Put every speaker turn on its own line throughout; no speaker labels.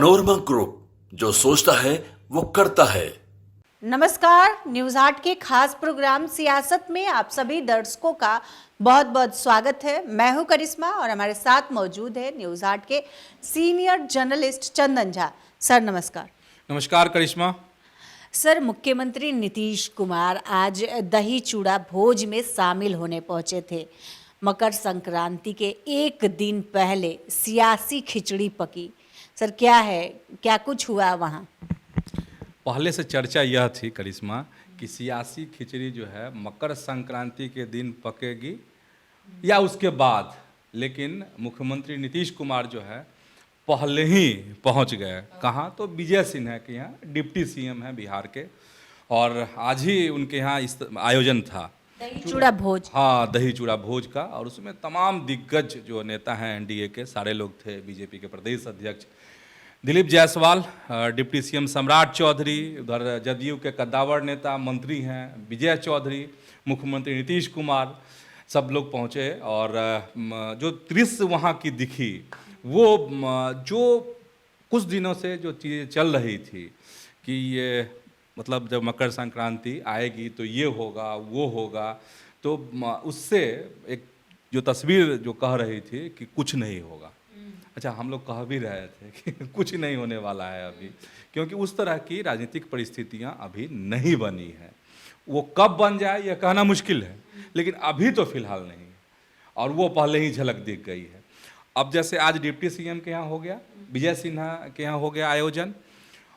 Manorama group, जो सोचता है वो करता है।
नमस्कार, न्यूज आर्ट के खास प्रोग्राम सियासत में आप सभी दर्शकों का बहुत बहुत स्वागत है। मैं हूं करिश्मा और हमारे साथ मौजूद है न्यूज आर्ट के senior journalist Chandan Jha. Sir नमस्कार।
नमस्कार करिश्मा।
सर, मुख्यमंत्री नीतीश कुमार आज दही चूड़ा भोज में शामिल होने पहुंचे थे। मकर संक्रांति के एक दिन पहले सियासी खिचड़ी पकी। सर, क्या कुछ हुआ वहां?
पहले से चर्चा यह थी करिश्मा कि सियासी खिचड़ी जो है मकर संक्रांति के दिन पकेगी या उसके बाद, लेकिन मुख्यमंत्री नीतीश कुमार जो है पहले ही पहुंच गए। कहाँ? तो विजय सिन्हा के यहाँ, डिप्टी सीएम हैं बिहार के, और आज ही उनके यहाँ इस आयोजन था
दही चूड़ा भोज।
हाँ, दही चूड़ा भोज का, और उसमें तमाम दिग्गज जो नेता हैं एनडीए के सारे लोग थे। बीजेपी के प्रदेश अध्यक्ष दिलीप जायसवाल, डिप्टी सीएम सम्राट चौधरी, उधर जदयू के कद्दावर नेता मंत्री हैं विजय चौधरी, मुख्यमंत्री नीतीश कुमार, सब लोग पहुँचे। और जो दृश्य वहाँ की दिखी, वो जो कुछ दिनों से जो चीज़ें चल रही थी कि ये मतलब जब मकर संक्रांति आएगी तो ये होगा वो होगा, तो उससे एक जो तस्वीर जो कह रही थी कि कुछ नहीं होगा। अच्छा, हम लोग कह भी रहे थे कि कुछ नहीं होने वाला है अभी, क्योंकि उस तरह की राजनीतिक परिस्थितियां अभी नहीं बनी है। वो कब बन जाए यह कहना मुश्किल है, लेकिन अभी तो फिलहाल नहीं है, और वो पहले ही झलक दिख गई है। अब जैसे आज डिप्टी सीएम के यहाँ हो गया, विजय सिन्हा के यहाँ हो गया आयोजन,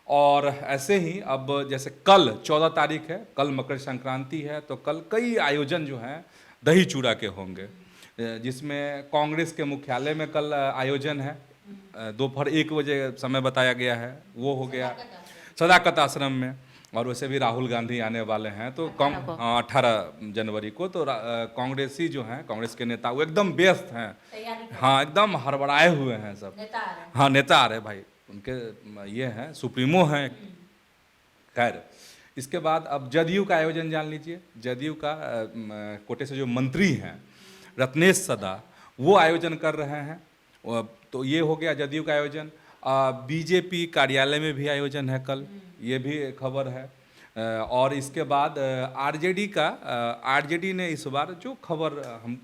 और ऐसे ही अब जैसे कल 14 तारीख है, कल मकर संक्रांति है, तो कल कई आयोजन जो हैं दही चूड़ा के होंगे, जिसमें कांग्रेस के मुख्यालय में कल आयोजन है, दोपहर 1 बजे समय बताया गया है, वो हो गया सदाकत आश्रम में। और वैसे भी राहुल गांधी आने वाले हैं, तो 18 जनवरी को, तो कांग्रेसी जो हैं, कांग्रेस के नेता वो एकदम व्यस्त हैं। हाँ, एकदम हड़बड़ाए हुए हैं सब। हाँ, नेता आ रहे भाई, उनके ये हैं, सुप्रीमो हैं। खैर, इसके बाद अब जदयू का आयोजन जान लीजिए। जदयू का कोटे से जो मंत्री हैं रत्नेश सदा, वो आयोजन कर रहे हैं। तो ये हो गया जदयू का आयोजन। बीजेपी कार्यालय में भी आयोजन है कल, ये भी खबर है। और इसके बाद आरजेडी ने इस बार जो खबर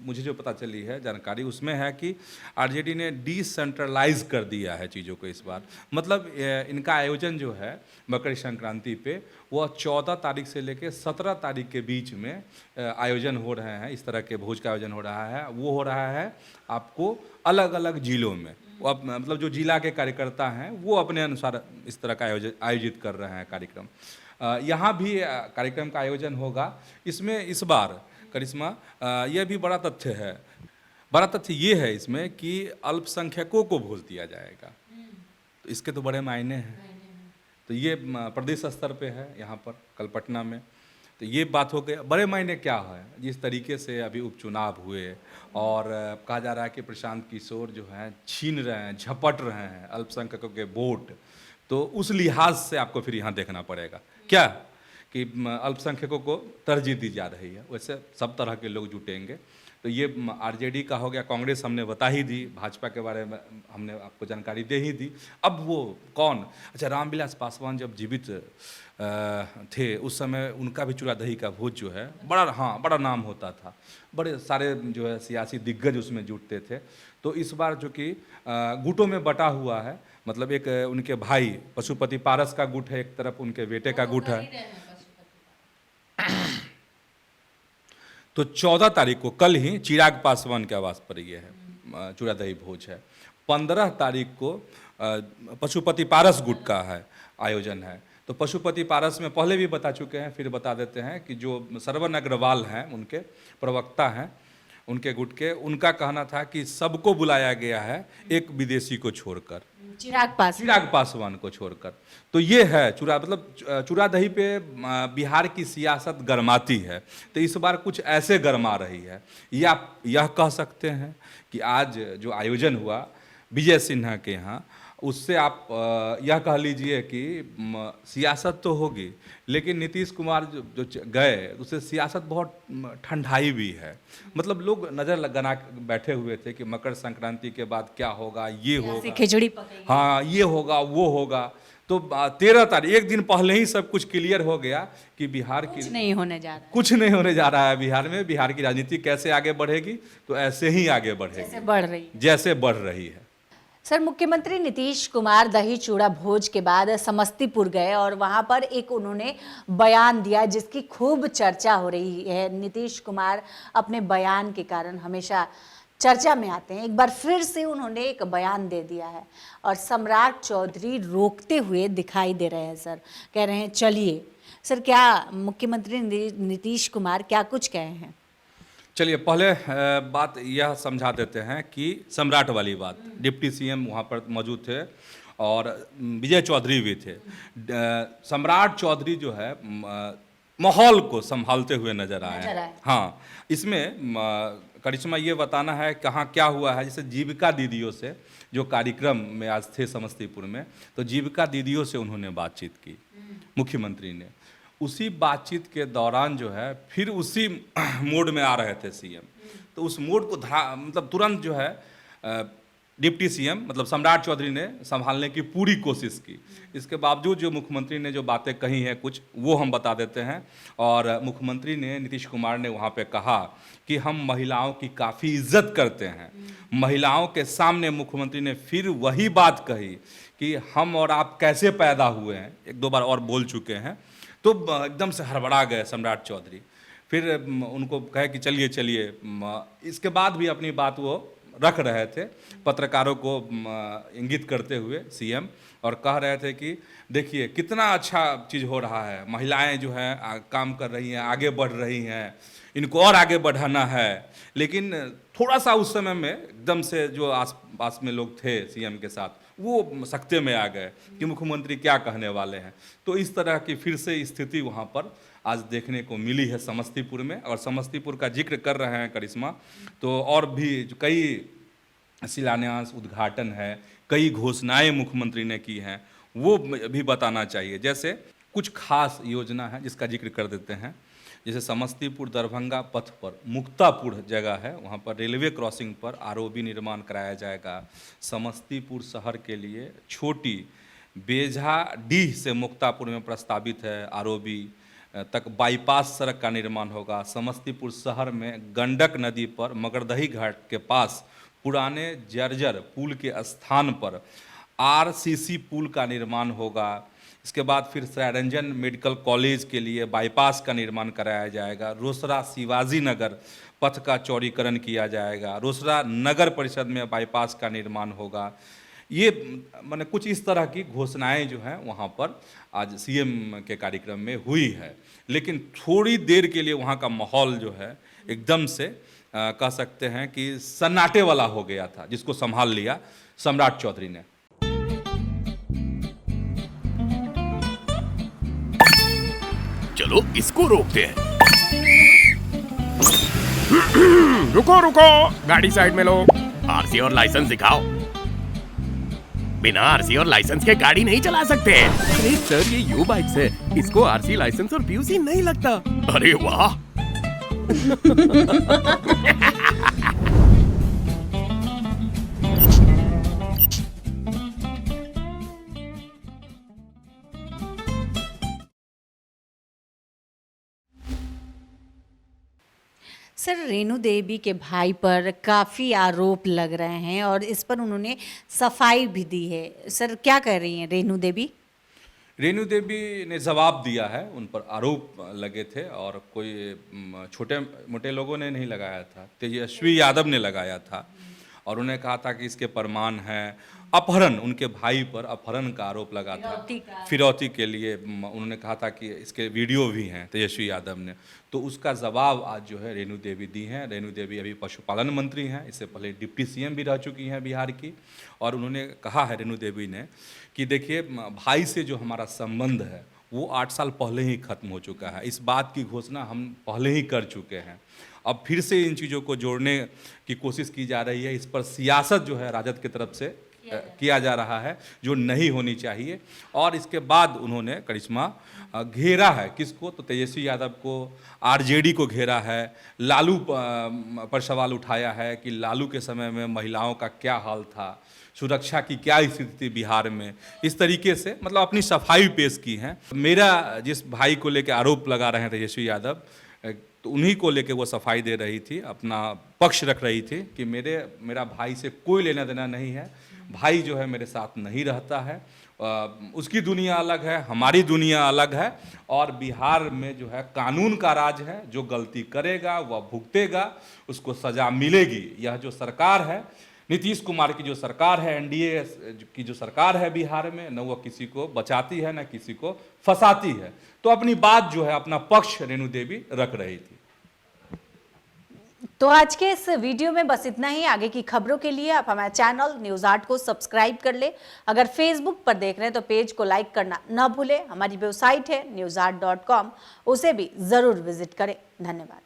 मुझे जो पता चली है जानकारी, उसमें है कि आरजेडी ने डिसेंट्रलाइज कर दिया है चीज़ों को इस बार। मतलब इनका आयोजन जो है मकर संक्रांति पे, वो 14 तारीख से लेकर 17 तारीख के बीच में आयोजन हो रहे हैं। इस तरह के भोज का आयोजन हो रहा है। वो हो रहा है आपको अलग अलग जिलों में। वो मतलब जो जिला के कार्यकर्ता हैं वो अपने अनुसार इस तरह का आयोजित कर रहे हैं कार्यक्रम। यहाँ भी कार्यक्रम का आयोजन होगा। इसमें इस बार करिश्मा यह भी बड़ा तथ्य है। बड़ा तथ्य ये है इसमें कि अल्पसंख्यकों को भोज दिया जाएगा, तो इसके तो बड़े मायने हैं। तो ये प्रदेश स्तर पे है यहाँ पर, कल पटना में। तो ये बात हो गई। बड़े मायने क्या है? जिस तरीके से अभी उपचुनाव हुए और कहा जा रहा है कि प्रशांत किशोर जो हैं छीन रहे हैं, झपट रहे हैं अल्पसंख्यकों के वोट, तो उस लिहाज से आपको फिर यहाँ देखना पड़ेगा क्या कि अल्पसंख्यकों को तरजीह दी जा रही है। वैसे सब तरह के लोग जुटेंगे। तो ये आरजेडी का हो गया। कांग्रेस हमने बता ही दी, भाजपा के बारे में हमने आपको जानकारी दे ही दी। अब वो कौन? अच्छा, रामविलास पासवान जब जीवित थे उस समय उनका भी चूड़ा दही का भोज जो है बड़ा नाम होता था। बड़े सारे जो है सियासी दिग्गज उसमें जुटते थे। तो इस बार जो कि गुटों में बटा हुआ है, मतलब एक उनके भाई पशुपति पारस का गुट है, एक तरफ उनके बेटे का गुट है। तो 14 तारीख को कल ही चिराग पासवान के आवास पर ये है चूड़ा दही भोज है। 15 तारीख को पशुपति पारस गुट का है आयोजन है। तो पशुपति पारस में पहले भी बता चुके हैं, फिर बता देते हैं कि जो सरवन अग्रवाल हैं, उनके प्रवक्ता हैं उनके गुट के, उनका कहना था कि सबको बुलाया गया है एक विदेशी को छोड़कर, चिराग पासवान को छोड़कर। तो ये है चूड़ा, मतलब चूड़ा दही पे बिहार की सियासत गरमाती है। तो इस बार कुछ ऐसे गरमा रही है, या यह कह सकते हैं कि आज जो आयोजन हुआ विजय सिन्हा के यहाँ, उससे आप यह कह लीजिए कि सियासत तो होगी, लेकिन नीतीश कुमार जो गए उससे सियासत बहुत ठंडाई भी है। मतलब लोग नज़र लगाना बैठे हुए थे कि मकर संक्रांति के बाद क्या होगा, ये
सियासी
होगा,
खिचड़ी पकेगी।
हाँ ये होगा वो होगा। तो 13 तारीख, एक दिन पहले ही सब कुछ क्लियर हो गया कि बिहार की
कुछ नहीं होने जा रहा है,
कुछ नहीं होने जा रहा है बिहार में। बिहार की राजनीति कैसे आगे बढ़ेगी, तो ऐसे ही आगे बढ़ेगी
जैसे बढ़ रही है।
जैसे बढ़ रही है।
सर, मुख्यमंत्री नीतीश कुमार दही चूड़ा भोज के बाद समस्तीपुर गए और वहां पर एक उन्होंने बयान दिया जिसकी खूब चर्चा हो रही है। नीतीश कुमार अपने बयान के कारण हमेशा चर्चा में आते हैं। एक बार फिर से उन्होंने एक बयान दे दिया है और सम्राट चौधरी रोकते हुए दिखाई दे रहे हैं। सर कह रहे हैं चलिए। सर, क्या मुख्यमंत्री नीतीश कुमार क्या कुछ कहे हैं?
चलिए पहले बात यह समझा देते हैं कि सम्राट वाली बात, डिप्टी सीएम वहाँ पर मौजूद थे और विजय चौधरी भी थे। सम्राट चौधरी जो है माहौल को संभालते हुए नजर आए। हाँ, इसमें करिश्मा ये बताना है कहाँ क्या हुआ है। जैसे जीविका दीदियों से जो कार्यक्रम में आज थे समस्तीपुर में, तो जीविका दीदियों से उन्होंने बातचीत की मुख्यमंत्री ने। उसी बातचीत के दौरान जो है फिर उसी मोड में आ रहे थे सीएम, तो उस मोड को मतलब तुरंत जो है डिप्टी सीएम मतलब सम्राट चौधरी ने संभालने की पूरी कोशिश की। इसके बावजूद जो मुख्यमंत्री ने जो बातें कही हैं कुछ वो हम बता देते हैं। और मुख्यमंत्री ने, नीतीश कुमार ने वहाँ पे कहा कि हम महिलाओं की काफ़ी इज्जत करते हैं। महिलाओं के सामने मुख्यमंत्री ने फिर वही बात कही कि हम और आप कैसे पैदा हुए हैं, एक दो बार और बोल चुके हैं। तो एकदम से हड़बड़ा गए सम्राट चौधरी। फिर उनको कहे कि चलिए चलिए। इसके बाद भी अपनी बात वो रख रहे थे, पत्रकारों को इंगित करते हुए सीएम, और कह रहे थे कि देखिए कितना अच्छा चीज़ हो रहा है, महिलाएं जो हैं काम कर रही हैं, आगे बढ़ रही हैं, इनको और आगे बढ़ाना है। लेकिन थोड़ा सा उस समय में एकदम से जो आस पास में लोग थे सीएम के साथ, वो सख्ते में आ गए कि मुख्यमंत्री क्या कहने वाले हैं। तो इस तरह की फिर से स्थिति वहाँ पर आज देखने को मिली है समस्तीपुर में। और समस्तीपुर का जिक्र कर रहे हैं करिश्मा, तो और भी जो कई शिलान्यास, उद्घाटन है, कई घोषणाएं मुख्यमंत्री ने की हैं, वो भी बताना चाहिए। जैसे कुछ खास योजना है जिसका जिक्र कर देते हैं। जैसे समस्तीपुर दरभंगा पथ पर मुक्तापुर जगह है, वहाँ पर रेलवे क्रॉसिंग पर आरओबी निर्माण कराया जाएगा। समस्तीपुर शहर के लिए छोटी बेझाडीह से मुक्तापुर में प्रस्तावित है आरओबी तक बाईपास सड़क का निर्माण होगा। समस्तीपुर शहर में गंडक नदी पर मगरदही घाट के पास पुराने जर्जर पुल के स्थान पर आरसीसी पुल का निर्माण होगा। इसके बाद फिर सरायरंजन मेडिकल कॉलेज के लिए बाईपास का निर्माण कराया जाएगा। रोसड़ा शिवाजी नगर पथ का चौड़ीकरण किया जाएगा। रोसड़ा नगर परिषद में बाईपास का निर्माण होगा। ये माने कुछ इस तरह की घोषणाएं जो हैं वहाँ पर आज सीएम के कार्यक्रम में हुई है। लेकिन थोड़ी देर के लिए वहाँ का माहौल जो है एकदम से कह सकते हैं कि सन्नाटे वाला हो गया था, जिसको संभाल लिया सम्राट चौधरी ने।
चलो इसको रोकते हैं। रुको रुको, गाड़ी साइड में लो। आरसी और लाइसेंस दिखाओ। बिना आरसी और लाइसेंस के गाड़ी नहीं चला सकते। अरे सर, ये यू बाइक्स है, इसको आरसी, लाइसेंस और पीयूसी नहीं लगता। अरे वाह।
सर, रेणु देवी के भाई पर काफ़ी आरोप लग रहे हैं और इस पर उन्होंने सफाई भी दी है। सर, क्या कह रही हैं रेणु देवी?
रेणु देवी ने जवाब दिया है। उन पर आरोप लगे थे और कोई छोटे मोटे लोगों ने नहीं लगाया था, तेजस्वी यादव ने लगाया था। और उन्हें कहा था कि इसके प्रमाण हैं। अपहरण, उनके भाई पर अपहरण का आरोप लगा था, फिरौती के लिए। उन्होंने कहा था कि इसके वीडियो भी हैं तेजस्वी यादव ने। तो उसका जवाब आज जो है रेणु देवी दी हैं। रेणु देवी अभी पशुपालन मंत्री हैं, इससे पहले डिप्टी सीएम भी रह चुकी हैं बिहार की। और उन्होंने कहा है रेणु देवी ने कि देखिए, भाई से जो हमारा संबंध है वो 8 साल पहले ही खत्म हो चुका है। इस बात की घोषणा हम पहले ही कर चुके हैं। अब फिर से इन चीज़ों को जोड़ने की कोशिश की जा रही है। इस पर सियासत जो है राजद की तरफ से किया जा रहा है, जो नहीं होनी चाहिए। और इसके बाद उन्होंने करिश्मा घेरा है किसको, तो तेजस्वी यादव को, आरजेडी को घेरा है, लालू पर सवाल उठाया है कि लालू के समय में महिलाओं का क्या हाल था, सुरक्षा की क्या स्थिति थी बिहार में। इस तरीके से मतलब अपनी सफाई पेश की है। मेरा जिस भाई को लेकर आरोप लगा रहे हैं तेजस्वी यादव, तो उन्हीं को लेके वो सफाई दे रही थी, अपना पक्ष रख रही थी कि मेरा भाई से कोई लेना देना नहीं है, भाई जो है मेरे साथ नहीं रहता है, उसकी दुनिया अलग है, हमारी दुनिया अलग है। और बिहार में जो है कानून का राज है, जो गलती करेगा वह भुगतेगा, उसको सजा मिलेगी। यह जो सरकार है, नीतीश कुमार की जो सरकार है, एनडीए की जो सरकार है बिहार में, न वो किसी को बचाती है न किसी को फंसाती है। तो अपनी बात जो है, अपना पक्ष रेणु देवी रख रही थी।
तो आज के इस वीडियो में बस इतना ही। आगे की खबरों के लिए आप हमारे चैनल न्यूज़ 8 को सब्सक्राइब कर ले। अगर फेसबुक पर देख रहे हैं तो पेज को लाइक करना न भूलें। हमारी वेबसाइट है news8.com, उसे भी जरूर विजिट करें। धन्यवाद।